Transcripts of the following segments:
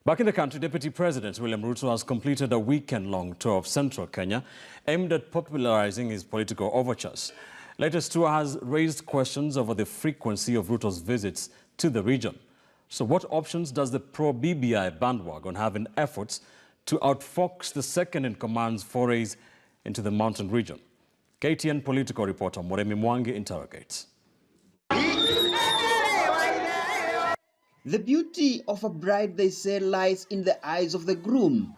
Back in the country, Deputy President William Rutto has completed a weekend-long tour of central Kenya aimed at popularizing his political overtures. Latest tour has raised questions over the frequency of Rutto's visits to the region. So what options does the pro-BBI bandwagon have in efforts to outfox the second-in-command's forays into the mountain region? KTN political reporter Moremi Mwangi interrogates. The beauty of a bride, they say, lies in the eyes of the groom.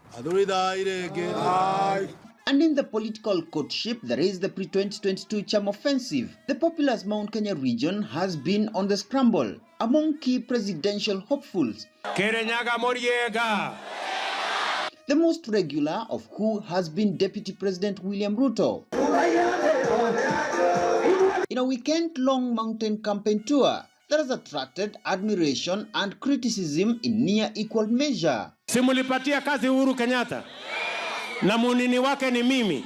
And in the political courtship, there is the pre-2022 charm offensive. The populous Mount Kenya region has been on the scramble among key presidential hopefuls. The most regular of who has been Deputy President William Rutto. In a weekend-long mountain campaign tour that has attracted admiration and criticism in near equal measure. Simulipatia kazi Uhuru Kenyatta na munini wake ni mimi.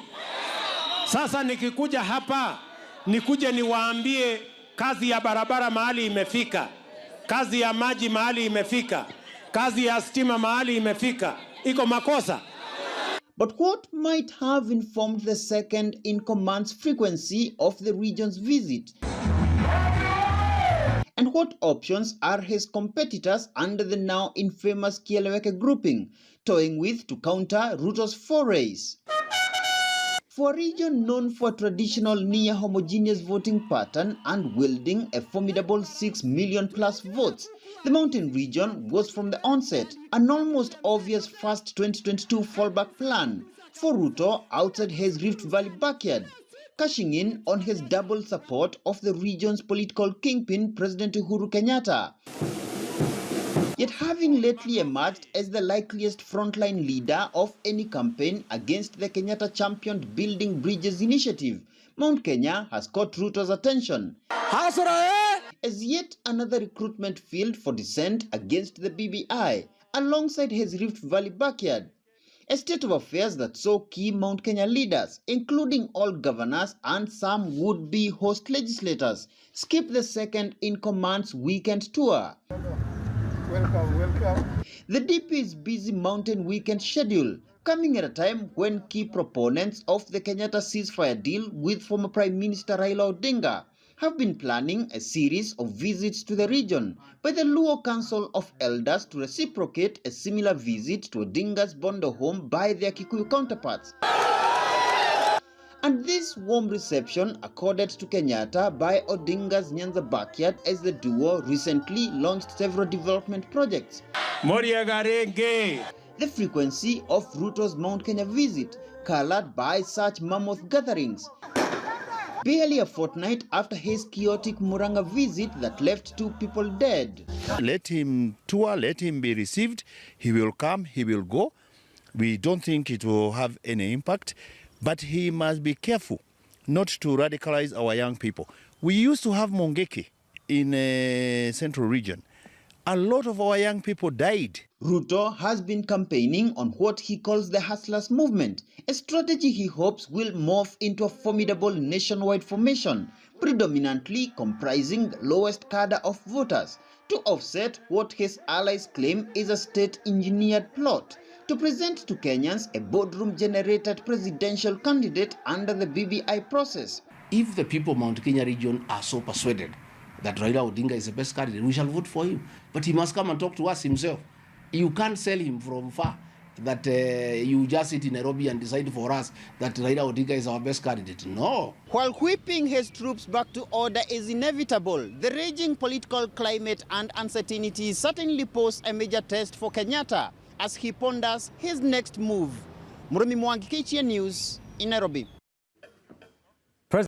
Sasa nikikuja hapa, nikuje niwaambie kazi ya barabara mahali imefika, kazi ya maji mahali imefika, kazi ya stima mahali imefika. Iko makosa? But what might have informed the second-in-command's frequency of the region's visit? And what options are his competitors under the now infamous Kieleweke grouping toying with to counter Rutto's forays? For a region known for traditional near homogeneous voting pattern and wielding a formidable 6 million plus votes, the mountain region was from the onset an almost obvious first 2022 fallback plan for Rutto outside his Rift Valley backyard, cashing in on his double support of the region's political kingpin, President Uhuru Kenyatta. Yet having lately emerged as the likeliest frontline leader of any campaign against the Kenyatta-championed Building Bridges initiative, Mount Kenya has caught Rutto's attention as yet another recruitment field for dissent against the BBI, alongside his Rift Valley backyard. A state of affairs that saw key Mount Kenya leaders, including all governors and some would-be host legislators, skip the second-in-command's weekend tour. Welcome. The DP's busy mountain weekend schedule coming at a time when key proponents of the Kenyatta ceasefire deal with former Prime Minister Raila Odinga have been planning a series of visits to the region by the Luo Council of Elders to reciprocate a similar visit to Odinga's Bondo home by their Kikuyu counterparts. And this warm reception accorded to Kenyatta by Odinga's Nyanza backyard as the duo recently launched several development projects. The frequency of Rutto's Mount Kenya visit colored by such mammoth gatherings. Barely a fortnight after his chaotic Muranga visit that left 2 people dead. Let him tour, let him be received. He will come, he will go. We don't think it will have any impact, but he must be careful not to radicalize our young people. We used to have Mongeki in a central region. A lot of our young people died. Rutto has been campaigning on what he calls the Hustlers movement, a strategy he hopes will morph into a formidable nationwide formation, predominantly comprising the lowest cadre of voters, to offset what his allies claim is a state-engineered plot to present to Kenyans a boardroom-generated presidential candidate under the BBI process. If the people of Mount Kenya region are so persuaded that Raila Odinga is the best candidate, we shall vote for him. But he must come and talk to us himself. You can't sell him from far that you just sit in Nairobi and decide for us that Raila Odinga is our best candidate. No. While whipping his troops back to order is inevitable, the raging political climate and uncertainty certainly pose a major test for Kenyatta as he ponders his next move. Moremi Mwangi, KTN News in Nairobi.